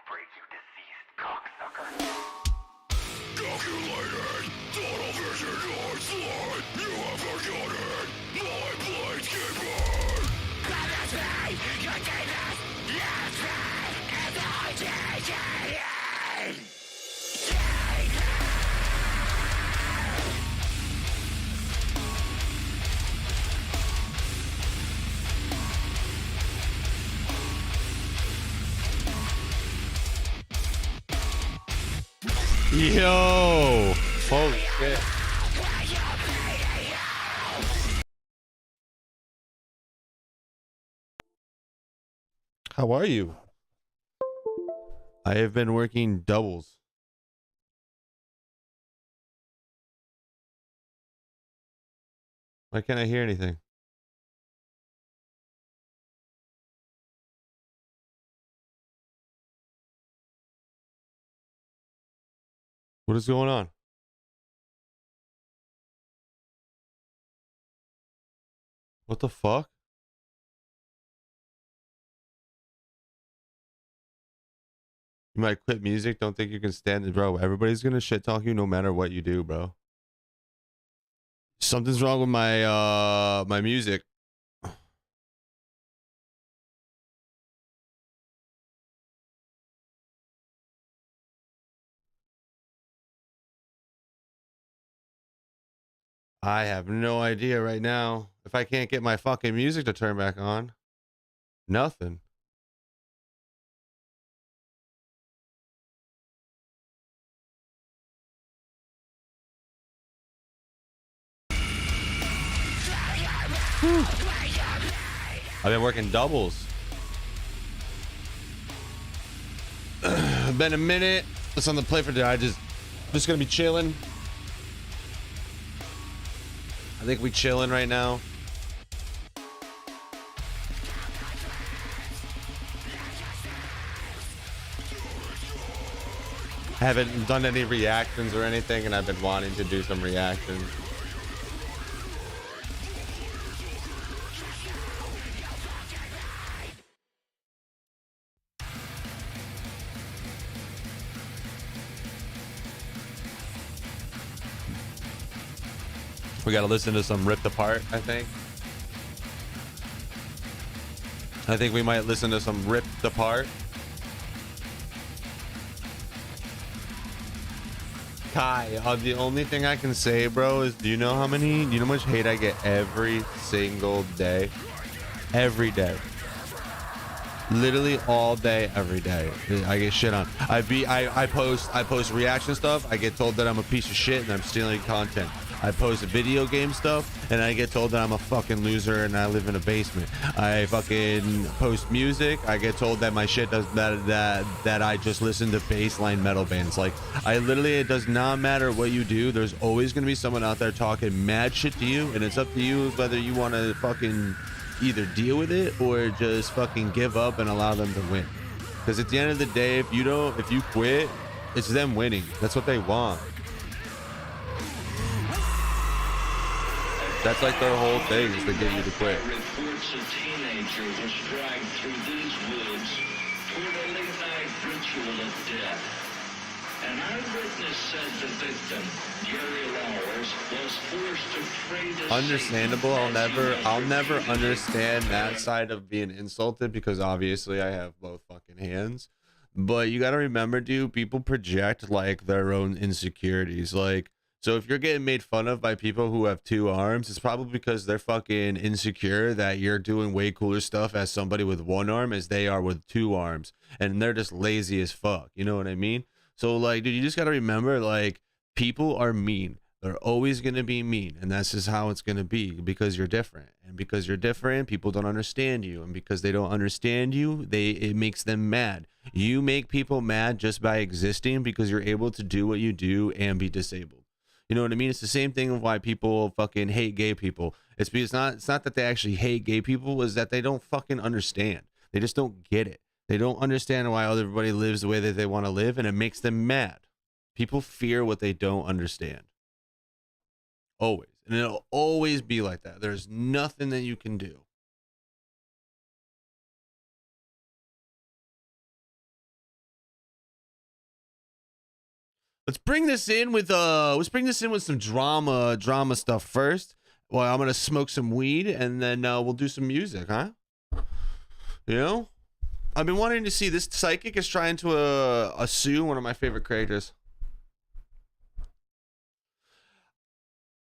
break, you diseased cocksucker. Calculated, tunnel vision onslaught. You have forgotten my blades keeper. Promise me, your demons, yes me, and I take it in. Yo! Holy shit. How are you? I have been working doubles. Why can't I hear anything? What is going on? What the fuck? You might quit music. Don't think you can stand it, bro. Everybody's gonna shit talk you no matter what you do, bro. Something's wrong with my my music. I have no idea right now. If I can't get my fucking music to turn back on, nothing. I've been working doubles. Been a minute. What's on the plate for today? Just gonna be chilling. I think we chilling right now. I haven't done any reactions or anything, and I've been wanting to do some reactions. We gotta listen to some Ripped Apart, I think. I think we might listen to some Ripped Apart. Kai, the only thing I can say, bro, is do you know how much hate I get every single day? Every day. Literally all day, every day. I get shit on. I post reaction stuff. I get told that I'm a piece of shit and I'm stealing content. I post video game stuff and I get told that I'm a fucking loser and I live in a basement. I fucking post music. I get told that my shit does that I just listen to bassline metal bands. Like, I literally, it does not matter what you do. There's always gonna be someone out there talking mad shit to you, and it's up to you whether you want to fucking either deal with it or just fucking give up and allow them to win. Because at the end of the day, if you quit, it's them winning. That's what they want. That's like their whole thing, is to get you to quit. Reports a teenager was dragged through these woods toward a late-night ritual of death. An eyewitness said the victim, Gary Lowers, was forced to trade his Understandable. I'll never understand that side of being insulted, because obviously I have both fucking hands. But you gotta remember, dude, people project like their own insecurities. Like, so if you're getting made fun of by people who have two arms, it's probably because they're fucking insecure that you're doing way cooler stuff as somebody with one arm as they are with two arms, and they're just lazy as fuck. You know what I mean? So like, dude, you just gotta remember, like, people are mean. They're always gonna be mean, and that's just how it's gonna be, because you're different. And because you're different, people don't understand you, and because they don't understand you, it makes them mad. You make people mad just by existing, because you're able to do what you do and be disabled. You know what I mean? It's the same thing of why people fucking hate gay people. It's because it's not that they actually hate gay people, is that they don't fucking understand. They just don't get it. They don't understand why everybody lives the way that they want to live, and it makes them mad. People fear what they don't understand. Always. And it'll always be like that. There's nothing that you can do. let's bring this in with some drama stuff first. Well, I'm gonna smoke some weed and then we'll do some music, huh? You know, I've been wanting to see this psychic is trying to sue one of my favorite characters.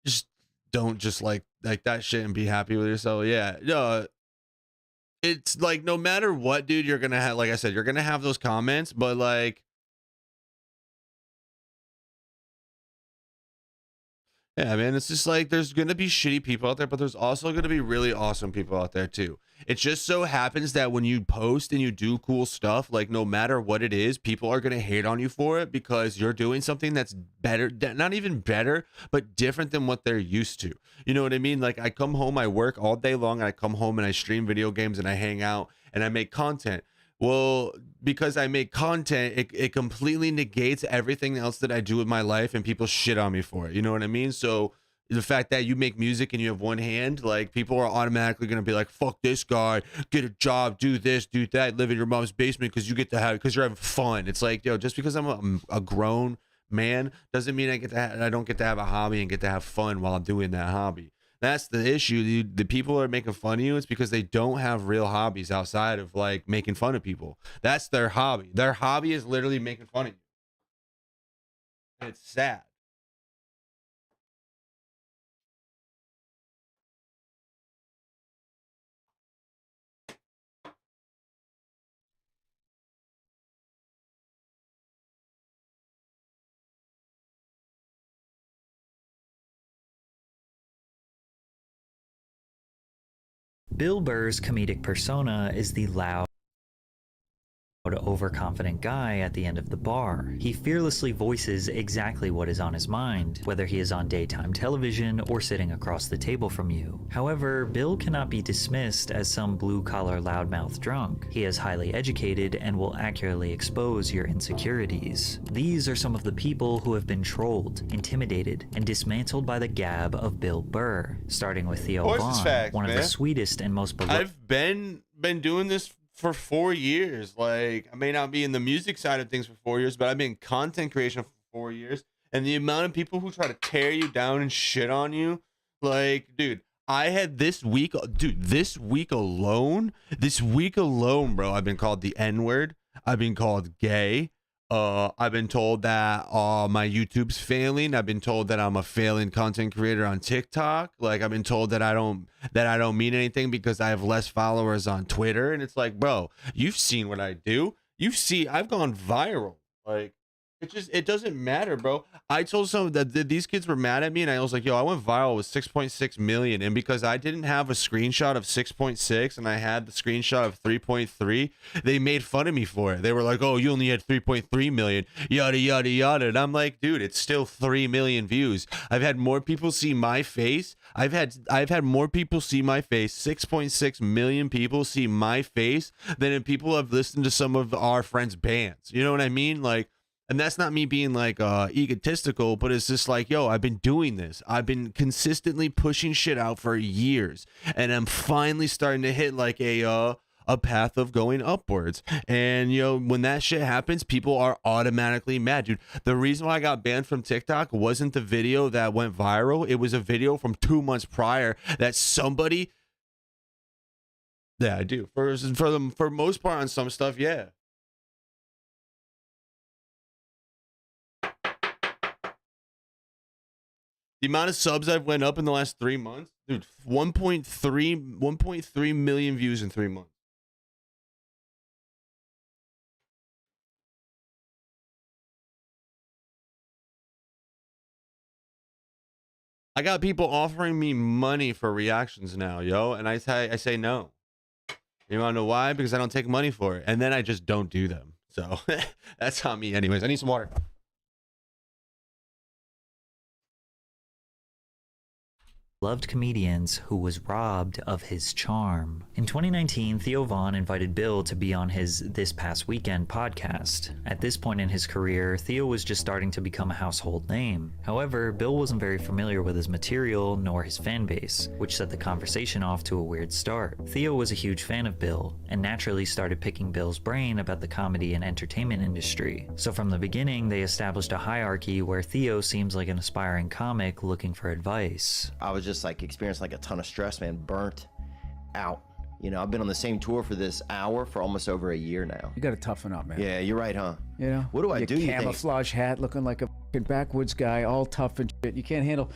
Just don't just like that shit and be happy with yourself. Yeah, no. It's like no matter what, dude, you're gonna have, like I said, you're gonna have those comments, but like, yeah, man, it's just like there's gonna be shitty people out there, but there's also gonna be really awesome people out there too. It just so happens that when you post and you do cool stuff, like no matter what it is, people are gonna hate on you for it because you're doing something that's better, not even better, but different than what they're used to. You know what I mean? Like I come home, I work all day long, and I come home and I stream video games and I hang out and I make content. Well, because I make content, it completely negates everything else that I do with my life, and people shit on me for it. You know what I mean? So the fact that you make music and you have one hand, like people are automatically gonna be like, "Fuck this guy, get a job, do this, do that, live in your mom's basement because you get to have because you're having fun." It's like, yo, just because I'm a grown man doesn't mean I don't get to have a hobby and get to have fun while I'm doing that hobby. That's the issue. The people are making fun of you. It's because they don't have real hobbies outside of like making fun of people. That's their hobby. Their hobby is literally making fun of you. And it's sad. Bill Burr's comedic persona is the loud, overconfident guy at the end of the bar. He fearlessly voices exactly what is on his mind, whether he is on daytime television or sitting across the table from you. However, Bill cannot be dismissed as some blue-collar loudmouth drunk. He is highly educated and will accurately expose your insecurities. These are some of the people who have been trolled, intimidated, and dismantled by the gab of Bill Burr, starting with Theo Vaughn, one of the sweetest and most beloved. I've been doing this for 4 years. Like, I may not be in the music side of things for 4 years, but I've been in content creation for 4 years. And the amount of people who try to tear you down and shit on you, like, dude, I had this week alone, bro, I've been called the N-word. I've been called gay. I've been told that my YouTube's failing. I've been told that I'm a failing content creator on TikTok. Like I've been told that I don't mean anything because I have less followers on Twitter. And it's like, bro, you've seen what I do. I've gone viral. Like it doesn't matter, bro. I told some that these kids were mad at me, and I was like, yo, I went viral with 6.6 million, and because I didn't have a screenshot of 6.6 and I had the screenshot of 3.3, they made fun of me for it. They were like, oh, you only had 3.3 million, yada yada yada. And I'm like, dude, it's still 3 million views. I've had more people see my face. I've had more people see my face. 6.6 million people see my face than people have listened to some of our friends' bands. You know what I mean? Like, and that's not me being like egotistical, but it's just like, yo, I've been doing this. I've been consistently pushing shit out for years, and I'm finally starting to hit like a path of going upwards. And you know, when that shit happens, people are automatically mad, dude. The reason why I got banned from TikTok wasn't the video that went viral. It was a video from 2 months prior that somebody. Yeah, I do. For most part on some stuff, yeah. The amount of subs I've went up in the last 3 months, dude, 1.3 million views in 3 months. I got people offering me money for reactions now, yo, and I say no. You wanna know why? Because I don't take money for it, and then I just don't do them. So that's on me, anyways. I need some water. loved comedians who was robbed of his charm. In 2019, Theo Von invited Bill to be on his This Past Weekend podcast. At this point in his career, Theo was just starting to become a household name. However, Bill wasn't very familiar with his material nor his fan base, which set the conversation off to a weird start. Theo was a huge fan of Bill, and naturally started picking Bill's brain about the comedy and entertainment industry. So from the beginning, they established a hierarchy where Theo seems like an aspiring comic looking for advice. I was just like experiencing like a ton of stress, man, burnt out. You know, I've been on the same tour for this hour for almost over a year now. You got to toughen up, man. Yeah, you're right, huh? You know, What do I your do, you think? camouflage hat, looking like a fucking backwoods guy, all tough and shit. You can't handle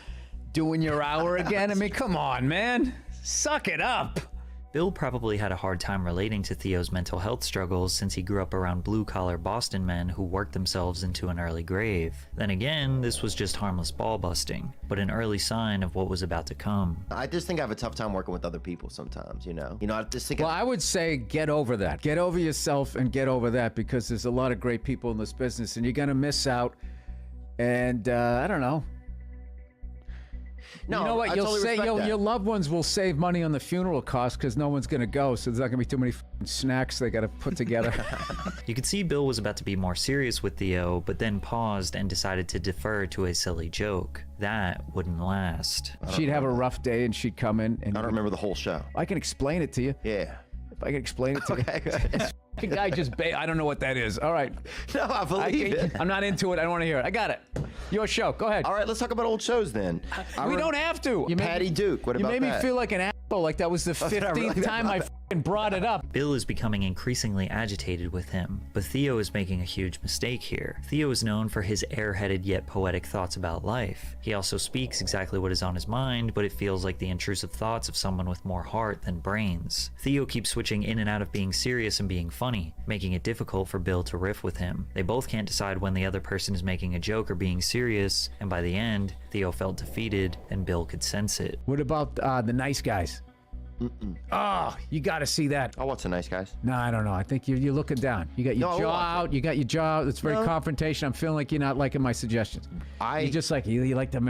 doing your hour again. I mean, come on, man, suck it up. Bill probably had a hard time relating to Theo's mental health struggles since he grew up around blue-collar Boston men who worked themselves into an early grave. Then again, this was just harmless ball busting, but an early sign of what was about to come. I just think I have a tough time working with other people sometimes, you know? I just think Well, I would say get over that. Get over yourself and get over that, because there's a lot of great people in this business and you're going to miss out. And I don't know. no, You know what? I You'll totally say respect that. your loved ones will save money on the funeral costs because no one's going to go. So there's not going to be too many snacks they got to put together. You could see Bill was about to be more serious with Theo, but then paused and decided to defer to a silly joke. That wouldn't last. She'd have a rough day and she'd come in and I don't remember the whole show. I can explain it to you. Yeah. If I can explain it to you. Okay, good. Fucking guy just I don't know what that is. All right. No, I believe it. I'm not into it. I don't want to hear it. I got it. Your show. Go ahead. All right, let's talk about old shows then. We don't have to. You Patty Duke, what You about made me that? feel like an asshole, like that was the Did I 15th really? time I fucking brought it up. Bill is becoming increasingly agitated with him, but Theo is making a huge mistake here. Theo is known for his airheaded yet poetic thoughts about life. He also speaks exactly what is on his mind, but it feels like the intrusive thoughts of someone with more heart than brains. Theo keeps switching in and out of being serious and being funny, making it difficult for Bill to riff with him. They both can't decide when the other person is making a joke or being serious, and by the end, Theo felt defeated and Bill could sense it. What about the Nice Guys? Oh, you got to see that. Oh, what's the Nice Guys? No, I don't know. I think you're looking down. You got your No, jaw I- out. You got your jaw. It's very No. confrontation. I'm feeling like you're not liking my suggestions. You just like you like the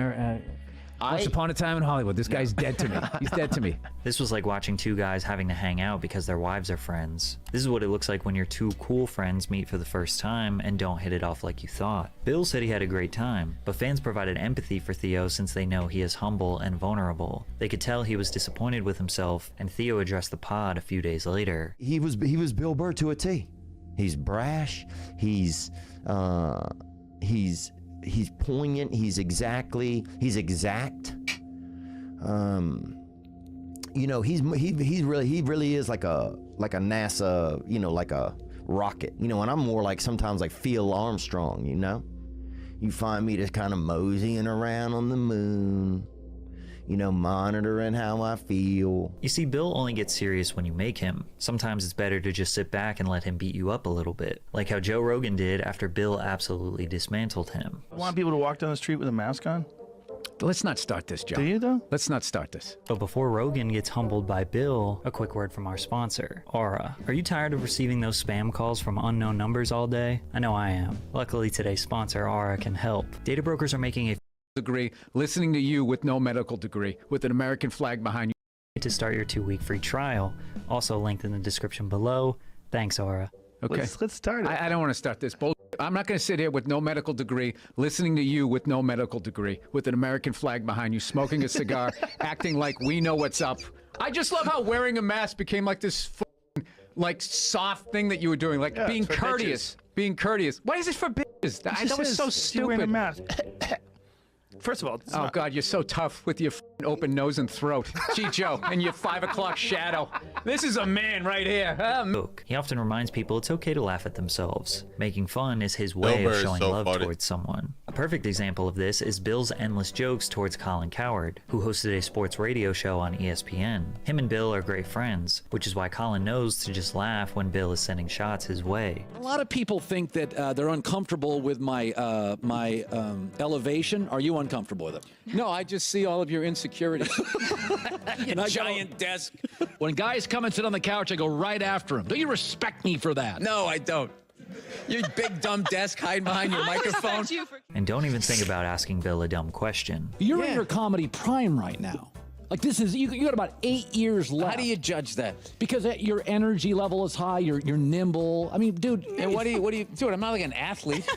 Once Upon a Time in Hollywood. This guy's dead to me. He's dead to me. This was like watching two guys having to hang out because their wives are friends. This is what it looks like when your two cool friends meet for the first time and don't hit it off like you thought. Bill said he had a great time, but fans provided empathy for Theo since they know he is humble and vulnerable. They could tell he was disappointed with himself, and Theo addressed the pod a few days later. He was Bill Burr to a T. He's brash. He's poignant. He's exact. You know, he really is like a NASA, you know, like a rocket. You know, and I'm more like sometimes like Phil Armstrong. You know, you find me just kind of moseying around on the moon. You know, monitoring how I feel. You see, Bill only gets serious when you make him. Sometimes it's better to just sit back and let him beat you up a little bit, like how Joe Rogan did after Bill absolutely dismantled him. I want people to walk down the street with a mask on? Let's not start this, Joe. Do you, though? Let's not start this. But before Rogan gets humbled by Bill, a quick word from our sponsor, Aura. Are you tired of receiving those spam calls from unknown numbers all day? I know I am. Luckily, today's sponsor, Aura, can help. Data brokers are making a Degree, listening to you with no medical degree, with an American flag behind you. to start your 2-week free trial. Also linked in the description below. Thanks, Aura. Okay. Let's start it. I don't want to start this bullshit. I'm not going to sit here with no medical degree, listening to you with no medical degree, with an American flag behind you, smoking a cigar, acting like we know what's up. I just love how wearing a mask became like this like soft thing that you were doing, like being it's for courteous. Being courteous. Why is it for bitches? That was so You're wearing a stupid. mask. First of all, it's Oh, not- God, you're so tough with your open nose and throat. Gee, Joe, and your 5 o'clock shadow. This is a man right here. Joke. He often reminds people it's okay to laugh at themselves. Making fun is his way Bill of Burr is showing so love funny. towards someone. A perfect example of this is Bill's endless jokes towards Colin Cowherd, who hosted a sports radio show on ESPN. Him and Bill are great friends, which is why Colin knows to just laugh when Bill is sending shots his way. A lot of people think that they're uncomfortable with my elevation. Are you uncomfortable with it? No, I just see all of your insecurities. Your giant desk. When guys come and sit on the couch, I go right after them. Do you respect me for that? No, I don't. Your big dumb desk hiding behind your microphone. And don't even think about asking Bill a dumb question. You're in your comedy prime right now. Like this is, you got about 8 years left. How do you judge that? Because your energy level is high, you're nimble. I mean, dude. And what do you do? I'm not like an athlete.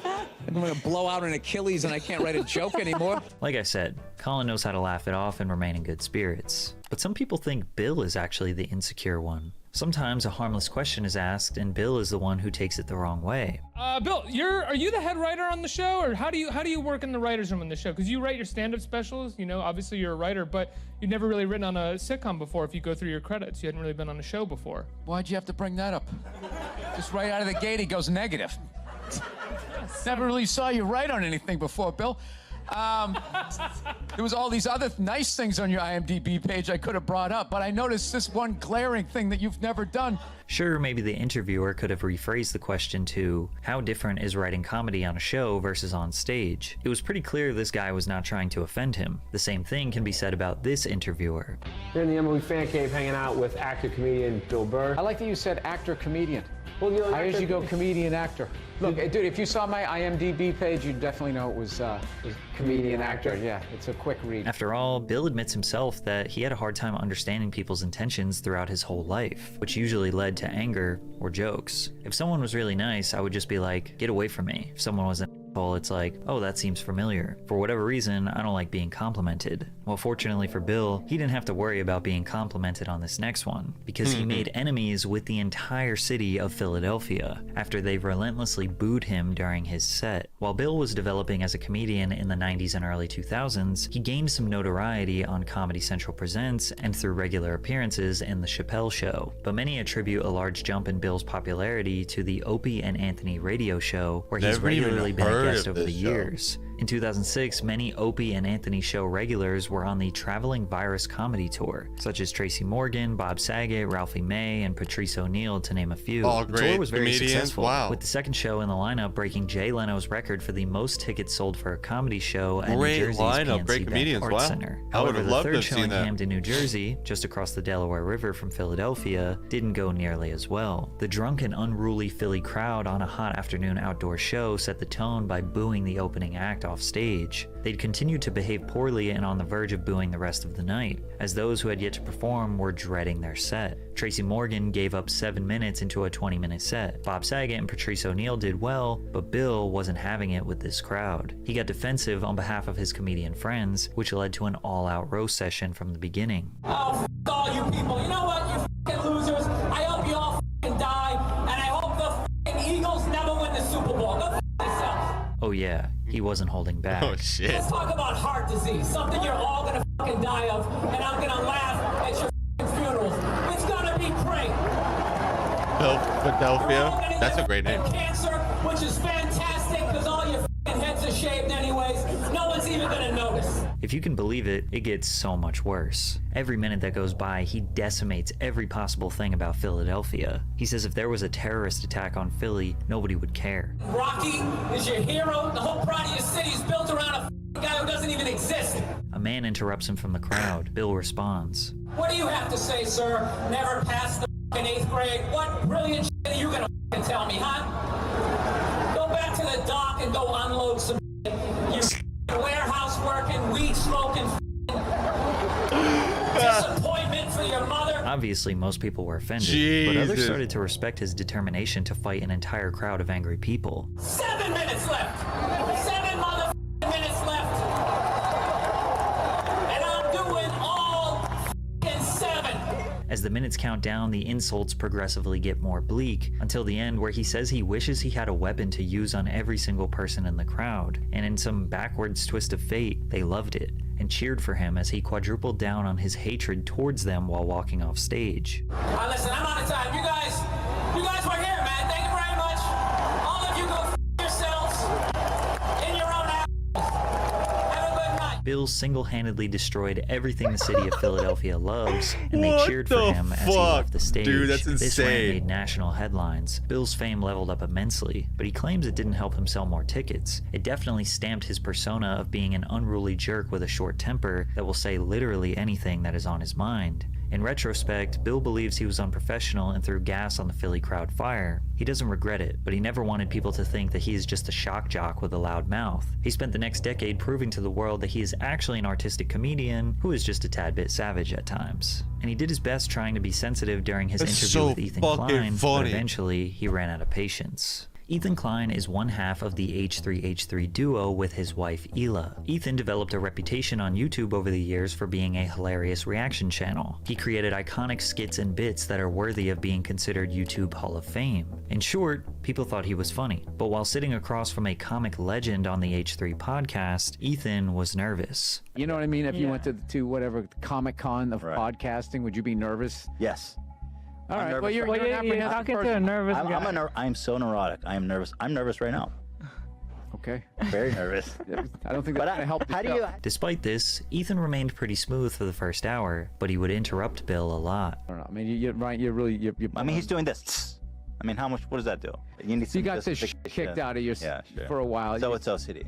I'm going to blow out an Achilles and I can't write a joke anymore. Like I said, Colin knows how to laugh it off and remain in good spirits. But some people think Bill is actually the insecure one. Sometimes a harmless question is asked and Bill is the one who takes it the wrong way. Bill, are you the head writer on the show, or how do you work in the writer's room on the show? Because you write your stand-up specials, you know, obviously you're a writer, but you've never really written on a sitcom before. If you go through your credits, you hadn't really been on a show before. Why'd you have to bring that up? Just right out of the gate, he goes negative. Never really saw you write on anything before, Bill. There was all these other nice things on your IMDb page I could have brought up, but I noticed this one glaring thing that you've never done. Sure, maybe the interviewer could have rephrased the question to, how different is writing comedy on a show versus on stage? It was pretty clear this guy was not trying to offend him. The same thing can be said about this interviewer. Here in the MLB Fan Cave hanging out with actor-comedian Bill Burr. I like that you said actor-comedian. Well, you know, I usually go comedian-actor. Look, dude, if you saw my IMDb page, you'd definitely know it was comedian-actor. Yeah, it's a quick read. After all, Bill admits himself that he had a hard time understanding people's intentions throughout his whole life, which usually led to anger or jokes. If someone was really nice, I would just be like, get away from me. If someone was an asshole, it's like, oh, that seems familiar. For whatever reason, I don't like being complimented. Well, fortunately for Bill, he didn't have to worry about being complimented on this next one, because he made enemies with the entire city of Philadelphia after they relentlessly booed him during his set. While Bill was developing as a comedian in the 90s and early 2000s, he gained some notoriety on Comedy Central Presents and through regular appearances in The Chappelle Show. But many attribute a large jump in Bill's popularity to the Opie and Anthony radio show, where he's regularly been a guest over the years. In 2006, many Opie and Anthony show regulars were on the Traveling Virus Comedy Tour, such as Tracy Morgan, Bob Saget, Ralphie May, and Patrice O'Neill, to name a few. All The great tour was very comedians. successful, Wow. with the second show in the lineup breaking Jay Leno's record for the most tickets sold for a comedy show at New Great Jersey's lineup, PNC great Bank comedians. Arts Wow. Center. I would However, have the loved to third have show seen in that. Camden, New Jersey, just across the Delaware River from Philadelphia, didn't go nearly as well. The drunk and unruly Philly crowd on a hot afternoon outdoor show set the tone by booing the opening act off stage. They'd continued to behave poorly and on the verge of booing the rest of the night, as those who had yet to perform were dreading their set. Tracy Morgan gave up 7 minutes into a 20-minute set. Bob Saget and Patrice O'Neill did well, but Bill wasn't having it with this crowd. He got defensive on behalf of his comedian friends, which led to an all-out roast session from the beginning. Oh, f*** all you people. You know what, you f***ing losers? I hope you all f***ing die, and I hope the f***ing Eagles never win the Super Bowl. Go f*** yourself. Oh yeah, he wasn't holding back. Oh shit. Let's talk about heart disease, something you're all gonna f***ing die of, and I'm gonna laugh at your f***ing funerals. It's gonna be great. Philadelphia. That's a great name. Cancer, which is fantastic, because all your f***ing heads are shaved anyways. No one's even gonna notice. If you can believe it, it gets so much worse. Every minute that goes by, he decimates every possible thing about Philadelphia. He says if there was a terrorist attack on Philly, nobody would care. Rocky is your hero. The whole pride of your city is built around a f***ing guy who doesn't even exist. A man interrupts him from the crowd. Bill responds. What do you have to say, sir? Never passed the f***ing 8th grade. What brilliant shit are you gonna f***ing tell me, huh? Go back to the dock and go unload some shit. You f***ing warehouse working, weed smoking, disappointment for your mother. Obviously, most people were offended, but others started to respect his determination to fight an entire crowd of angry people. 7 minutes left. 7 motherfucking minutes left. And I'm doing all f***ing 7. As the minutes count down, the insults progressively get more bleak, until the end where he says he wishes he had a weapon to use on every single person in the crowd. And in some backwards twist of fate, they loved it, and cheered for him as he quadrupled down on his hatred towards them while walking off stage. Listen, I'm out of time. You guys were here, man. Thank you very much. All of you go f*** yourselves in your own assholes. Have a good night. Bill single-handedly destroyed everything the city of Philadelphia loves, and they What cheered for the him as he left the stage. Dude, that's This rant insane. made national headlines. Bill's fame leveled up immensely, but he claims it didn't help him sell more tickets. It definitely stamped his persona of being an unruly jerk with a short temper that will say literally anything that is on his mind. In retrospect, Bill believes he was unprofessional and threw gas on the Philly crowd fire. He doesn't regret it, but he never wanted people to think that he is just a shock jock with a loud mouth. He spent the next decade proving to the world that he is actually an artistic comedian who is just a tad bit savage at times. And he did his best trying to be sensitive during his interview with Ethan Klein, but eventually he ran out of patience. Ethan Klein is one half of the H3H3 duo with his wife Hila. Ethan developed a reputation on YouTube over the years for being a hilarious reaction channel. He created iconic skits and bits that are worthy of being considered YouTube Hall of Fame. In short, people thought he was funny. But while sitting across from a comic legend on the H3 podcast, Ethan was nervous. You know what I mean? If you went to whatever Comic-Con of podcasting, would you be nervous? Yes. All right. nervous Well, you're right an apprehensive person. I'm so neurotic. I am nervous. I'm nervous right now. Okay. Very nervous. I don't think that's going to help. How do you? Despite this, Ethan remained pretty smooth for the first hour, but he would interrupt Bill a lot. I don't know. I mean, you're right. You're really. I mean, he's doing this. I mean, how much? What does that do? You need some You got this kicked out of you for a while. So it's OCD.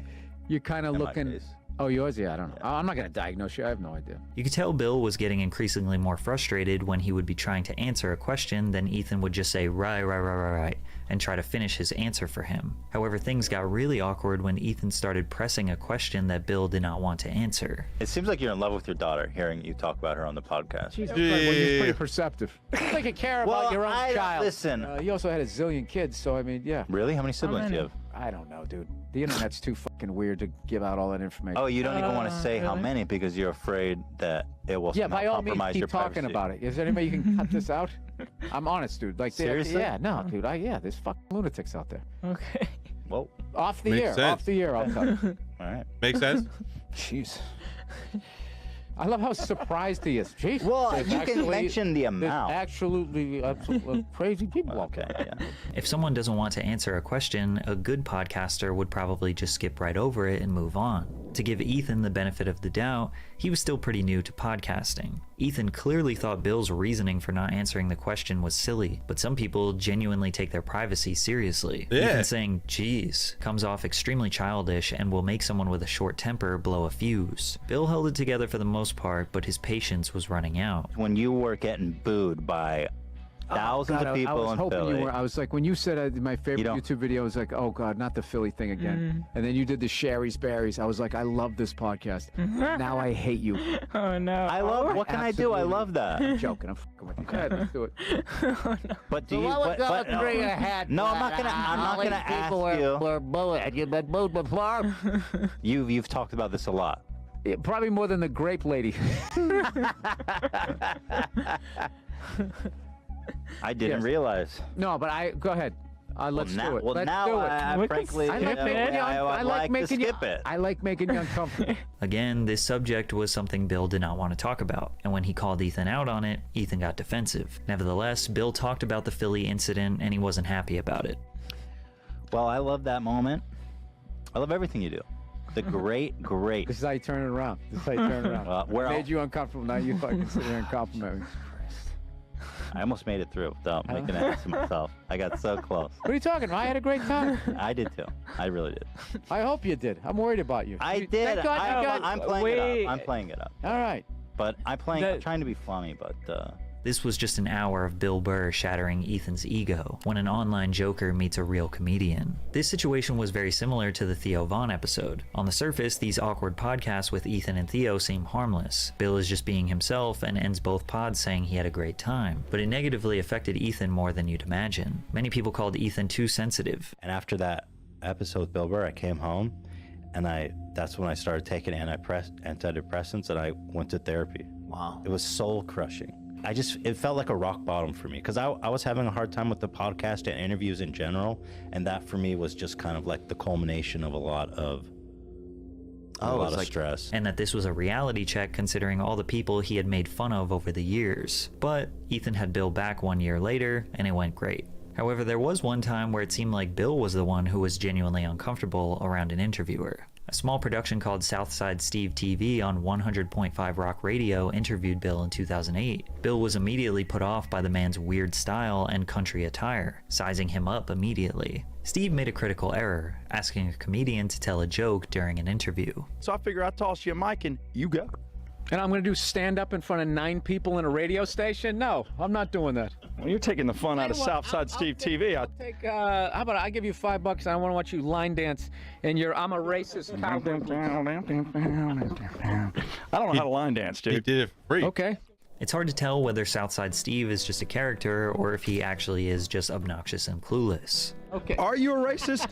You're kind of In my looking. case. Oh, yours? Yeah, I don't know. I'm not going to diagnose you. I have no idea. You could tell Bill was getting increasingly more frustrated when he would be trying to answer a question, then Ethan would just say right, and try to finish his answer for him. However, things got really awkward when Ethan started pressing a question that Bill did not want to answer. It seems like you're in love with your daughter, hearing you talk about her on the podcast. Jesus Christ, well, you're pretty perceptive. You like to care about your own child. Listen. You also had a zillion kids, so I mean, yeah. Really? How many siblings do you have? I don't know, dude. The internet's too fucking weird to give out all that information. Oh, you don't even want to say how many because you're afraid that it will Yeah, by all compromise means, your keep talking privacy. about it. Is there any way you can cut this out? I'm honest, dude. Like, Seriously? Yeah, no, dude. There's fucking lunatics out there. Okay. Well, off the Makes air. sense. Off the air, I'll cut it. All right. Makes sense? Jeez. I love how surprised he is. Jeez. Well, There's you can actually- mention the there's amount. absolutely crazy people out Okay, there. yeah. If someone doesn't want to answer a question, a good podcaster would probably just skip right over it and move on. To give Ethan the benefit of the doubt, he was still pretty new to podcasting. Ethan clearly thought Bill's reasoning for not answering the question was silly, but some people genuinely take their privacy seriously. Yeah. Ethan saying, geez, comes off extremely childish and will make someone with a short temper blow a fuse. Bill held it together for the most part, but his patience was running out. When you were getting booed by thousands God, of I people was in hoping Philly. you were. I was like, when you said my favorite You don't- YouTube video, I was like, oh God, not the Philly thing again. And then you did the Sherry's Berries. I was like, I love this podcast. Now I hate you. Oh no. I love. What can I do? I love that. I'm joking. I'm fucking with you. Go ahead, let's do it. But do you? But, no, I'm not gonna. I'm not gonna ask you. You've been booed before? You've talked about this a lot. Yeah, probably more than the grape lady. I didn't Yes. realize. No, but go ahead. Let's now, do it. Well, Let's now do it. I frankly, I like making you. I like making to you. skip it. I like making you uncomfortable. Again, this subject was something Bill did not want to talk about, and when he called Ethan out on it, Ethan got defensive. Nevertheless, Bill talked about the Philly incident, and he wasn't happy about it. Well, I love that moment. I love everything you do. The great. This is how you turn it around. This is how you turn it around. Where Made you uncomfortable. Now you fucking sit there and compliment me. I almost made it through without making an ass of myself. I got so close. What are you talking about? I had a great time. I did too. I really did. I hope you did. I'm worried about you. I You- did. Thank God you got. I'm playing it up. I'm playing it up. All right. But I'm trying to be funny, but This was just an hour of Bill Burr shattering Ethan's ego when an online joker meets a real comedian. This situation was very similar to the Theo Von episode. On the surface, these awkward podcasts with Ethan and Theo seem harmless. Bill is just being himself and ends both pods saying he had a great time. But it negatively affected Ethan more than you'd imagine. Many people called Ethan too sensitive. And after that episode with Bill Burr, I came home and that's when I started taking antidepressants and I went to therapy. Wow. It was soul crushing. It felt like a rock bottom for me because I was having a hard time with the podcast and interviews in general, and that for me was just kind of like the culmination of a lot of stress. And that this was a reality check considering all the people he had made fun of over the years. But Ethan had Bill back 1 year later, and it went great. However, there was one time where it seemed like Bill was the one who was genuinely uncomfortable around an interviewer. A small production called Southside Steve TV on 100.5 Rock Radio interviewed Bill in 2008. Bill was immediately put off by the man's weird style and country attire, sizing him up immediately. Steve made a critical error, asking a comedian to tell a joke during an interview. So I figure I toss you a mic and you go. And I'm going to do stand-up in front of 9 people in a radio station? No, I'm not doing that. Well, you're taking the fun out of Southside Steve TV. I'll take, how about I give you $5 and I want to watch you line dance in your I'm a racist cowboy. I don't know how to line dance, dude. He did it for free. Okay. It's hard to tell whether Southside Steve is just a character or if he actually is just obnoxious and clueless. Okay. Are you a racist?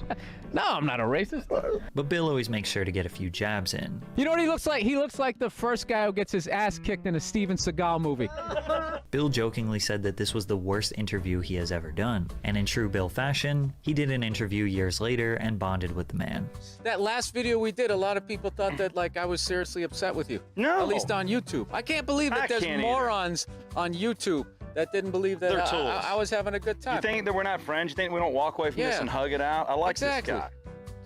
No, I'm not a racist. But Bill always makes sure to get a few jabs in. You know what he looks like? He looks like the first guy who gets his ass kicked in a Steven Seagal movie. Bill jokingly said that this was the worst interview he has ever done. And in true Bill fashion, he did an interview years later and bonded with the man. That last video we did, a lot of people thought that like I was seriously upset with you. No. At least on YouTube. I can't believe that there's morons on YouTube that didn't believe that They're tools. I was having a good time. You think that we're not friends? You think we don't walk away from this and hug it out? I like this guy.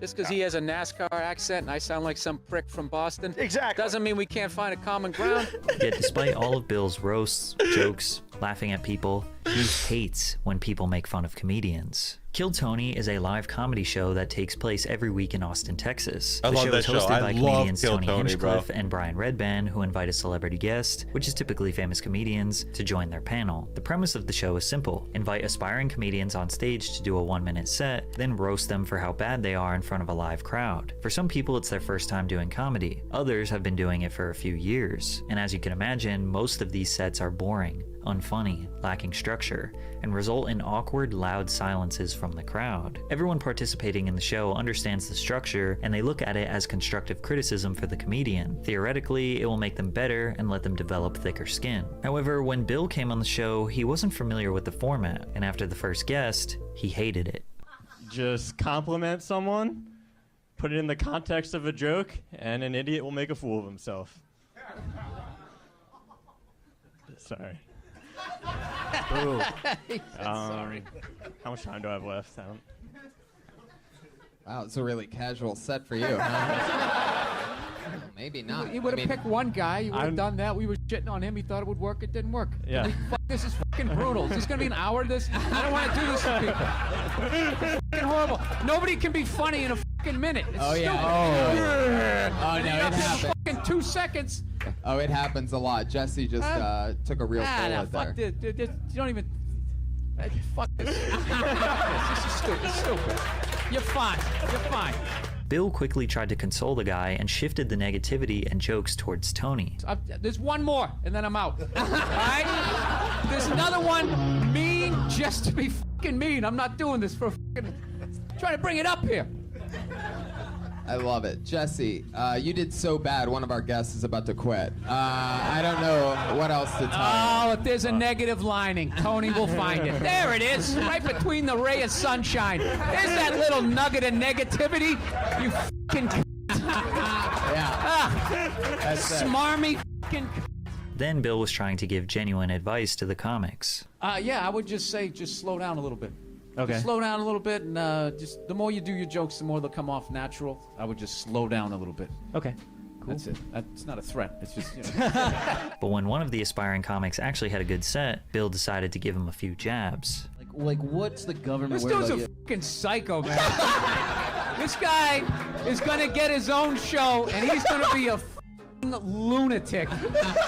Just because he has a NASCAR accent and I sound like some prick from Boston, doesn't mean we can't find a common ground. Yet despite all of Bill's roasts, jokes, laughing at people, he hates when people make fun of comedians. Kill Tony is a live comedy show that takes place every week in Austin, Texas. I The love show that is show. hosted I by love comedians Kill Tony Tony, bro. Hinchcliffe and Brian Redban, who invite a celebrity guest, which is typically famous comedians, to join their panel. The premise of the show is simple. Invite aspiring comedians on stage to do a 1-minute set, then roast them for how bad they are in front of a live crowd. For some people, it's their first time doing comedy. Others have been doing it for a few years. And as you can imagine, most of these sets are boring, unfunny, lacking structure, and result in awkward, loud silences from the crowd. Everyone participating in the show understands the structure, and they look at it as constructive criticism for the comedian. Theoretically, it will make them better and let them develop thicker skin. However, when Bill came on the show, he wasn't familiar with the format, and after the first guest, he hated it. Just compliment someone, put it in the context of a joke, and an idiot will make a fool of himself. Sorry. Ooh. Sorry. How much time do I have left? I don't... Wow, it's a really casual set for you, huh? Maybe not. You would have picked one guy. You would have done that. We were shitting on him. He thought it would work. It didn't work. Yeah. This is fucking brutal. Is this going to be an hour of this? I don't want to do this to people. It's fucking horrible. Nobody can be funny in a fucking minute. It's stupid. Oh, no, it happened. Fucking 2 seconds. Oh, it happens a lot. Jesse just took a real bullet fuck there. this. You don't even... Fuck this. This is stupid. It's stupid. You're fine. You're fine. Bill quickly tried to console the guy and shifted the negativity and jokes towards Tony. There's one more, and then I'm out. All right? There's another one, mean just to be fucking mean. I'm not doing this for fucking... trying to bring it up here. I love it. Jesse, you did so bad, one of our guests is about to quit. I don't know what else to tell you. Oh, if there's a negative lining, Tony will find it. There it is, right between the ray of sunshine. There's that little nugget of negativity. You fucking That's it. smarmy fucking... Then Bill was trying to give genuine advice to the comics. Yeah, I would just say, just slow down a little bit. Okay. Just slow down a little bit, and just the more you do your jokes, the more they'll come off natural. I would just slow down a little bit. Okay. Cool. That's it. That's not a threat. It's just, you know. But when one of the aspiring comics actually had a good set, Bill decided to give him a few jabs. Like what's the government? This dude's a fucking psycho, man. This guy is gonna get his own show, and he's gonna be a fucking lunatic.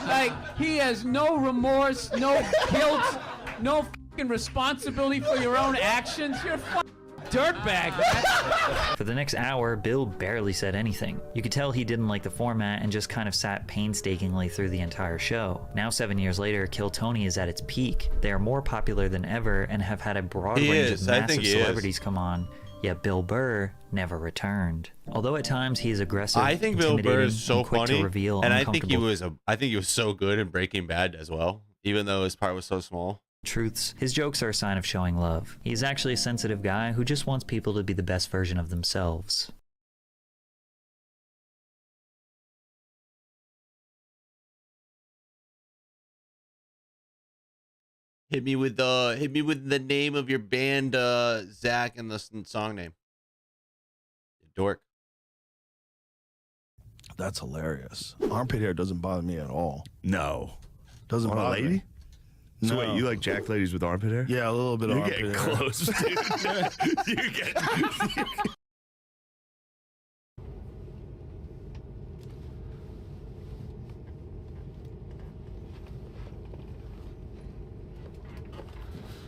Like, he has no remorse, no guilt, no fucking responsibility for your own actions. You're a fucking dirtbag, man. For the next hour, Bill barely said anything. You could tell he didn't like the format and just kind of sat painstakingly through the entire show. Now, 7 years later, Kill Tony is at its peak. They are more popular than ever and have had a broad range of massive celebrities come on. Yet Bill Burr never returned. Although at times he is aggressive, I think Bill Burr is so and quick funny, to reveal and I think he uncomfortable was so good in Breaking Bad as well, even though his part was so small. truths. His jokes are a sign of showing love. He's actually a sensitive guy who just wants people to be the best version of themselves. Hit me with the name of your band, Zach, and the song name. Dork. That's hilarious. Armpit hair doesn't bother me at all. No. Doesn't On a bother lady? me. So No. wait, you like jack ladies with armpit hair? Yeah, a little bit of You're armpit getting hair. close, dude. You're getting...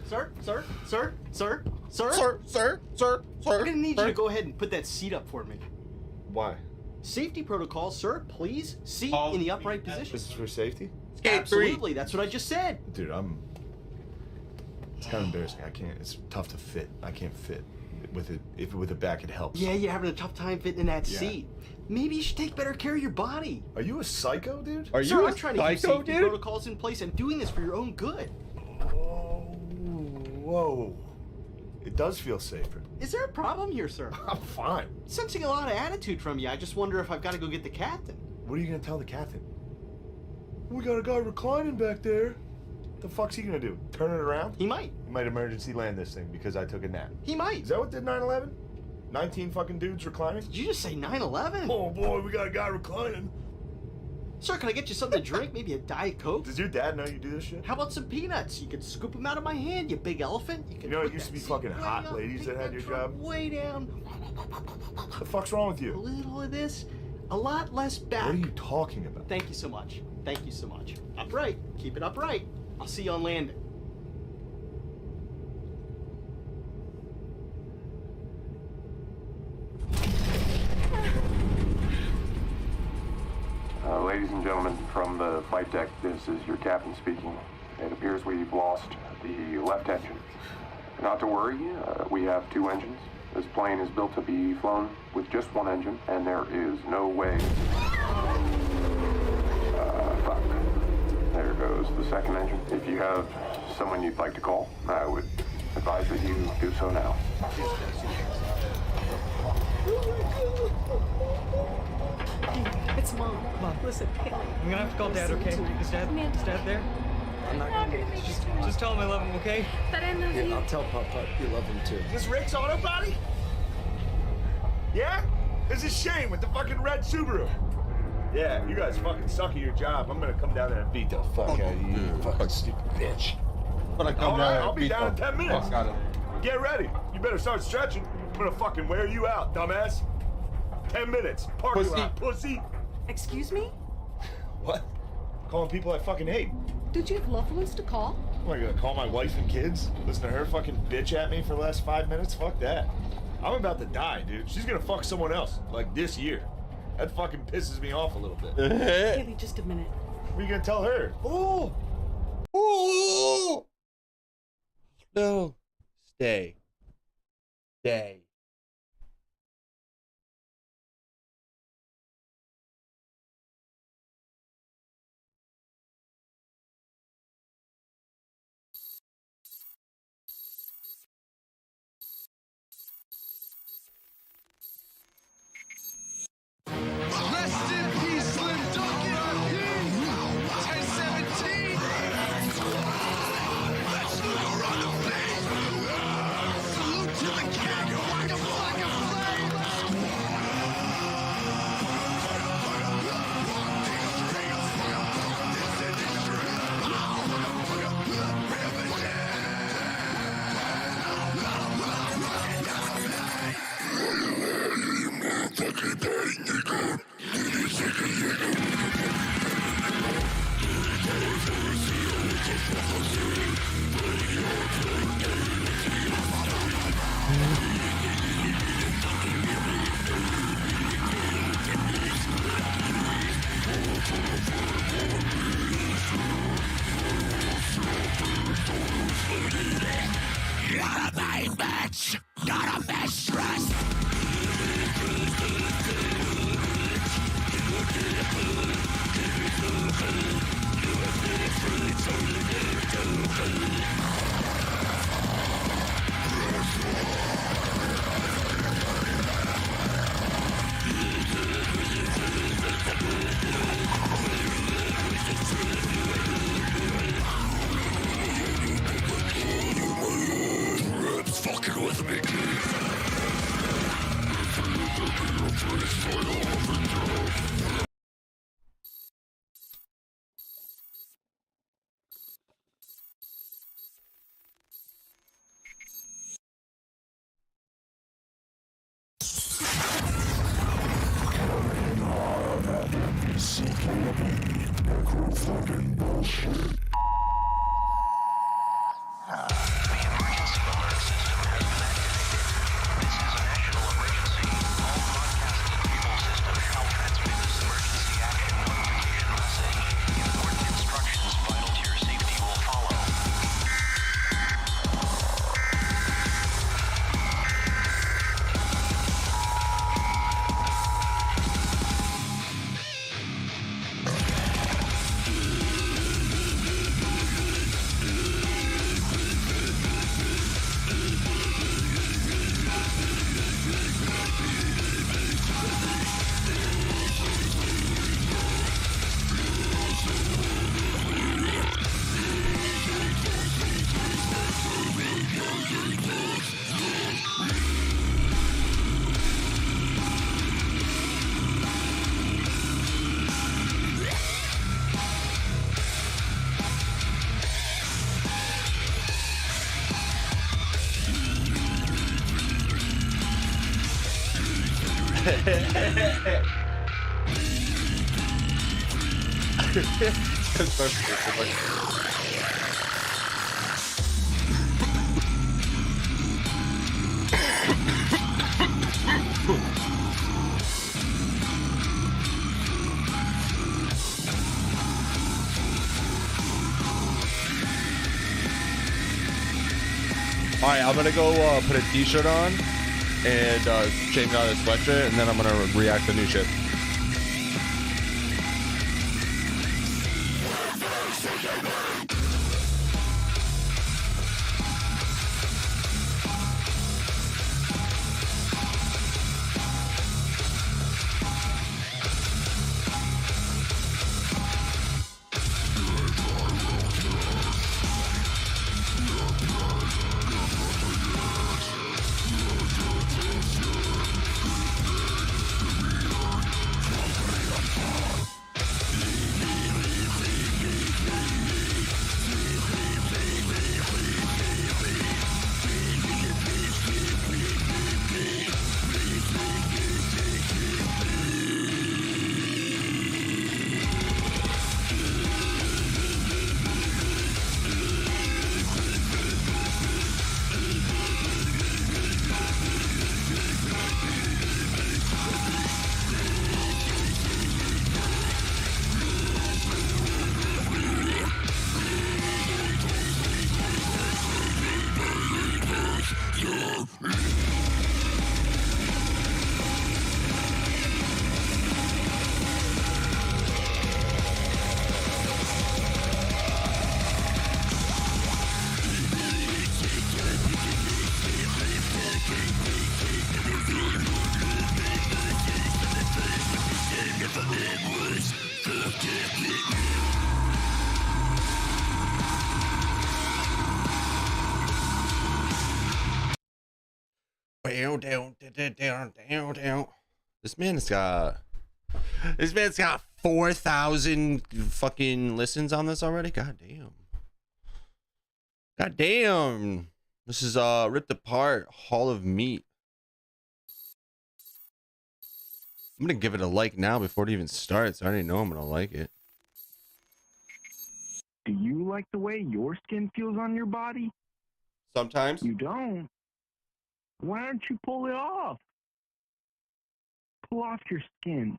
Sir. Sir. I'm gonna need you to go ahead and put that seat up for me. Why? Safety protocol, sir. Please, seat in the upright position. This is for safety? Absolutely, that's what I just said. Dude, it's kind of embarrassing. I can't. It's tough to fit. I can't fit with it. If with the back, it helps. Yeah, you're having a tough time fitting in that seat. Maybe you should take better care of your body. Are you a psycho, dude? Are Sir, you I'm a trying to keep psycho, safety dude? protocols in place. I'm doing this for your own good. Whoa. It does feel safer. Is there a problem here, sir? I'm fine. Sensing a lot of attitude from you. I just wonder if I've got to go get the captain. What are you gonna tell the captain? We got a guy reclining back there. The fuck's he gonna do? Turn it around? He might. He might emergency land this thing because I took a nap. He might. Is that what did 9/11? 19 fucking dudes reclining? Did you just say 9/11? Oh boy, we got a guy reclining. Sir, can I get you something to drink? Maybe a Diet Coke? Does your dad know you do this shit? How about some peanuts? You could scoop them out of my hand, you big elephant. You know, it used to be fucking hot ladies that had your job. Way down. The fuck's wrong with A you? little of this, a lot less back. What are you talking about? Thank you so much. Thank you so much. Upright. Keep it upright. I'll see you on landing. Ladies and gentlemen, from the flight deck, this is your captain speaking. It appears we've lost the left engine. Not to worry, we have two engines. This plane is built to be flown with just one engine, and there is no way. Fuck. There goes the second engine. If you have someone you'd like to call, I would advise that you do so now. It's Mom. Mom, listen. I'm gonna have to call Dad, okay? Is Dad there? I'm not gonna get it. Just tell him I love him, okay? But I love you. I'll tell Papa you love him too. Is this Rick's auto body? Yeah? This is Shane with the fucking red Subaru. Yeah, you guys fucking suck at your job. I'm gonna come down there and beat the fuck out of you, you fucking stupid bitch. I'll be down in 10 minutes. Get ready. You better start stretching. I'm gonna fucking wear you out, dumbass. 10 minutes. Parking lot, pussy. Excuse me? What? Calling people I fucking hate. Did you have loved ones to call? Am I gonna call my wife and kids? Listen to her fucking bitch at me for the last 5 minutes? Fuck that. I'm about to die, dude. She's gonna fuck someone else, like this year. That fucking pisses me off a little bit. Haley, just a minute. What are you gonna tell her? Oh! Oh! No. Stay. Stay. Rest in peace, Slim Duncan. 1017. Let's look around the place. Salute to the king. Like a flag of Got a bang bitch. Got a mistress. It's fucking with me. Fucking bullshit. All right, I'm gonna go put a t-shirt on and change out a sweatshirt, and then I'm gonna react to new shit. This man's got 4,000 fucking listens on this already. God damn. God damn. This is Ripped Apart Hall of Meat. I'm gonna give it a like now before it even starts. I already know I'm gonna like it. Do you like the way your skin feels on your body? Sometimes. You don't? Why don't you pull it off? Pull off your skin.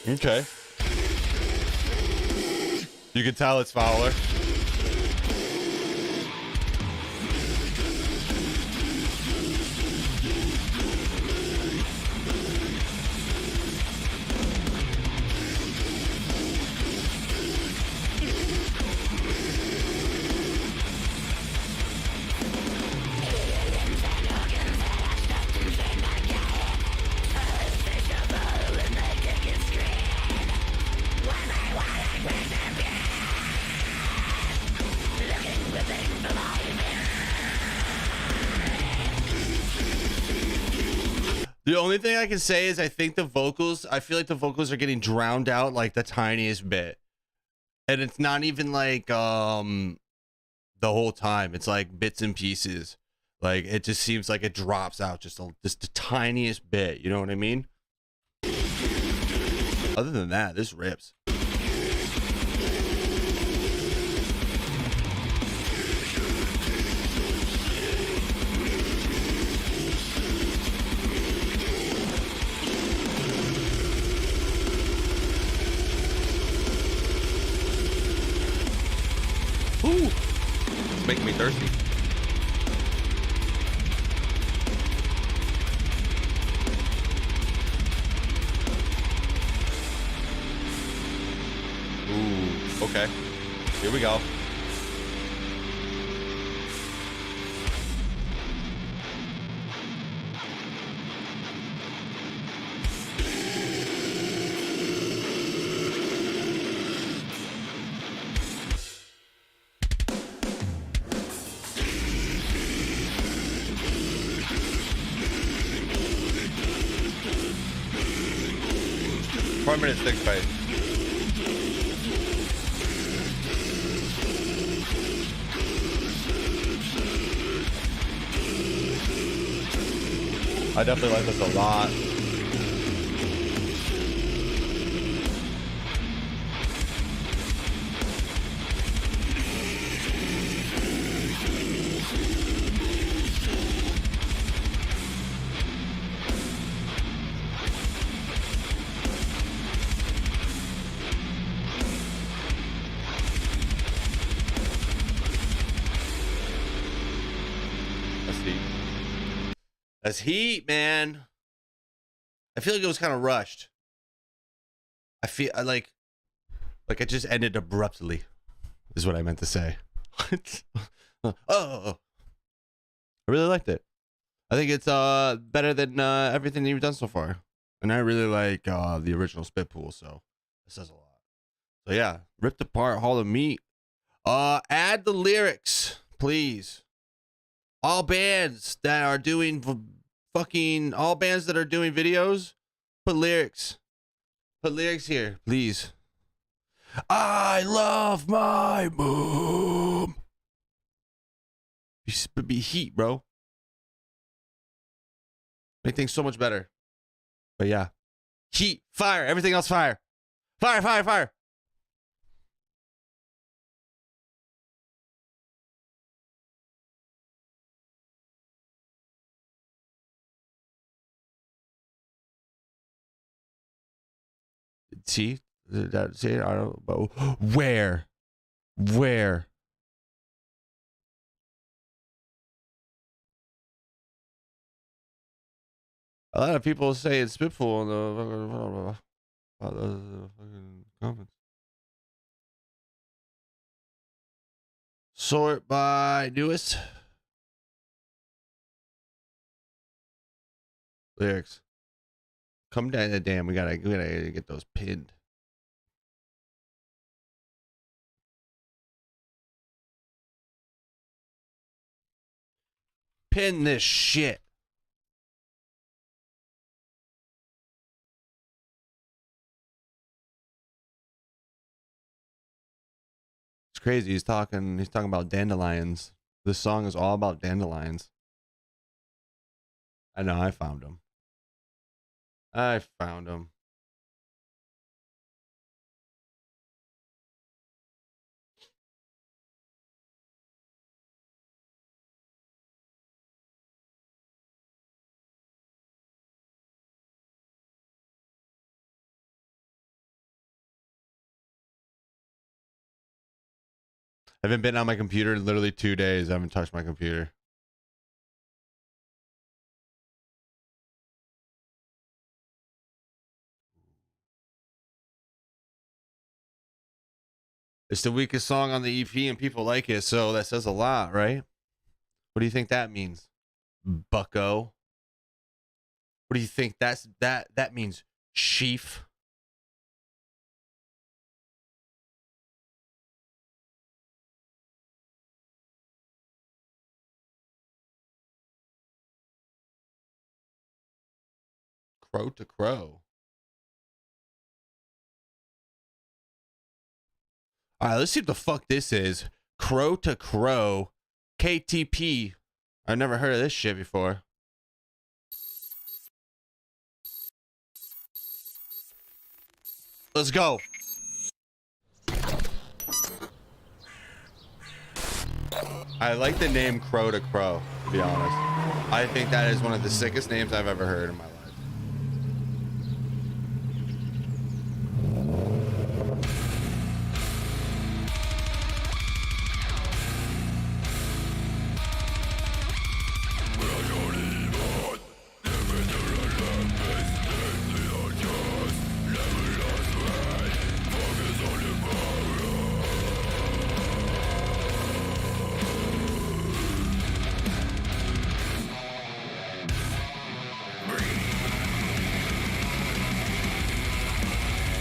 Okay. You can tell it's Fowler. The only thing I can say is I think the vocals, I feel like the vocals are getting drowned out like the tiniest bit. And it's not even like the whole time. It's like bits and pieces. Like it just seems like it drops out just the tiniest bit. You know what I mean? Other than that, this rips. Ooh, it's making me thirsty. Ooh, okay. Here we go. 4-minute stick fight. I definitely like this a lot. That's heat, man. I feel like it was kind of rushed. I feel like it just ended abruptly, is what I meant to say. Oh, I really liked it. I think it's better than everything you've done so far, and I really like the original Spitpool. So it says a lot. So yeah, ripped apart Hall of Meat. Add the lyrics, please. All bands that are doing videos, put lyrics. Put lyrics here, please. I love my mom. Be heat, bro. Make things so much better. But yeah. Heat, fire, everything else fire. Fire, fire, fire. See? That's it. I don't know. Where? A lot of people say it's Spitful in the fucking comments. Sort by newest lyrics. Come down, damn. We gotta get those pinned. Pin this shit. It's crazy. He's talking about dandelions. This song is all about dandelions. I know, I found him. I haven't been on my computer in literally 2 days. I haven't touched my computer. It's the weakest song on the EP and people like it, so that says a lot, right? What do you think that means, bucko? What do you think that means, chief? Crow to crow. All right, let's see what the fuck this is. Crow to crow. KTP. I've never heard of this shit before. Let's go. I like the name Crow to Crow, to be honest. I think that is one of the sickest names I've ever heard in my life.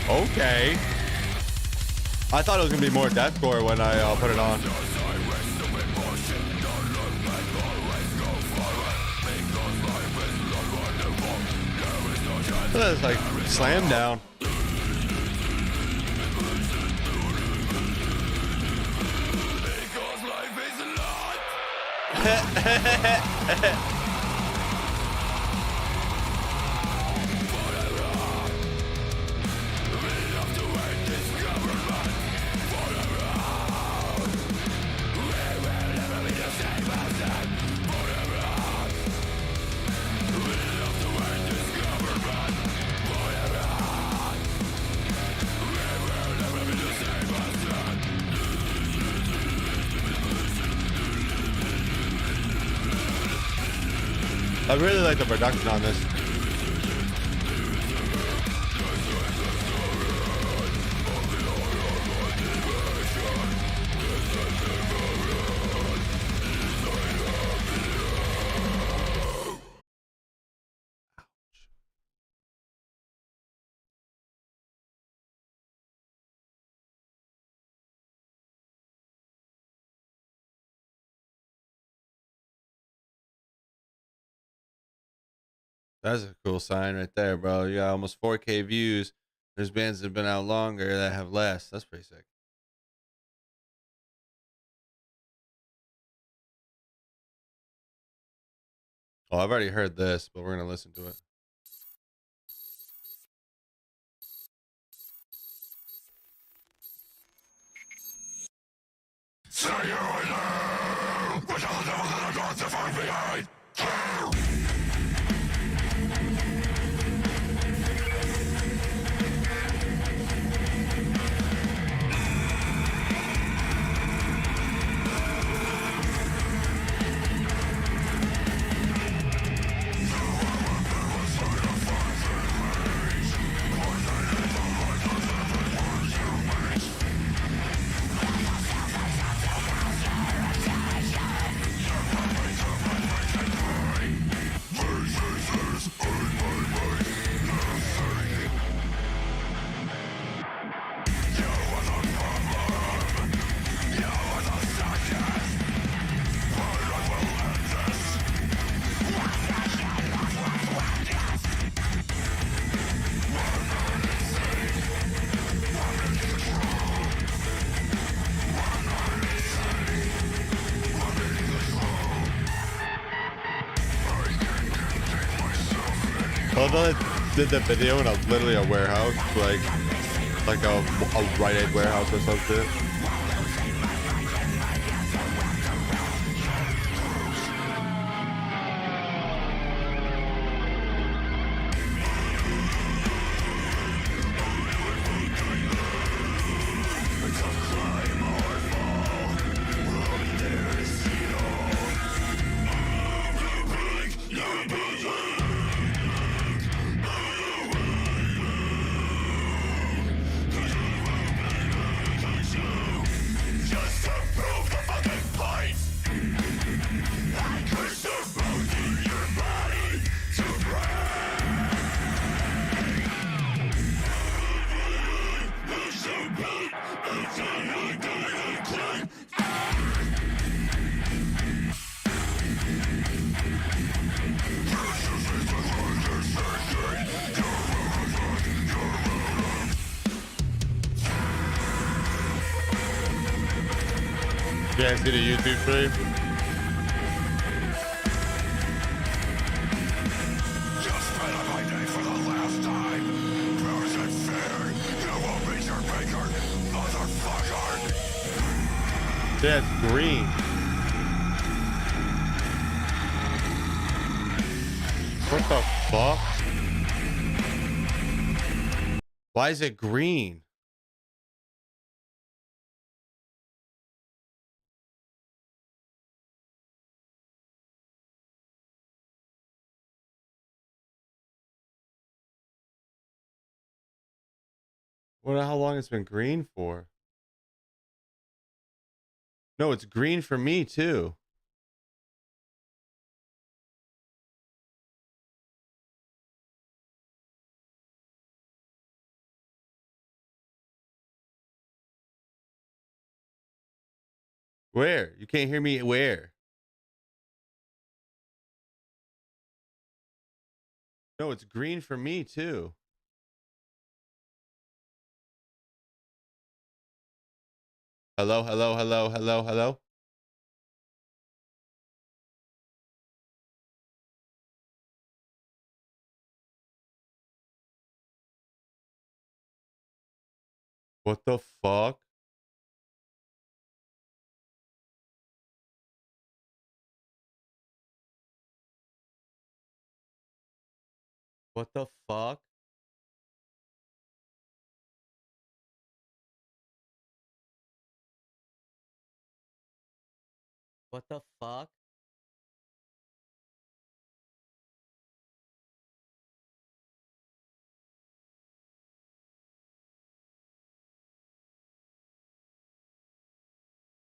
Okay. I thought it was gonna be more deathcore when I put it on. That's like slam down. I really like the production on this. That's a cool sign right there, bro. You got almost 4K views. There's bands that have been out longer that have less. That's pretty sick. Oh, I've already heard this, but we're going to listen to it. Say you alone, but I'll never let to find behind. Although they did the video in literally a warehouse, like a Rite Aid warehouse or some shit. You guys see the YouTube stream? That's green. What the fuck? Why is it green? Wonder how long it's been green for. No, it's green for me too. Where? You can't hear me where? No, it's green for me too. Hello, hello, hello, hello, hello. What the fuck? What the fuck? What the fuck?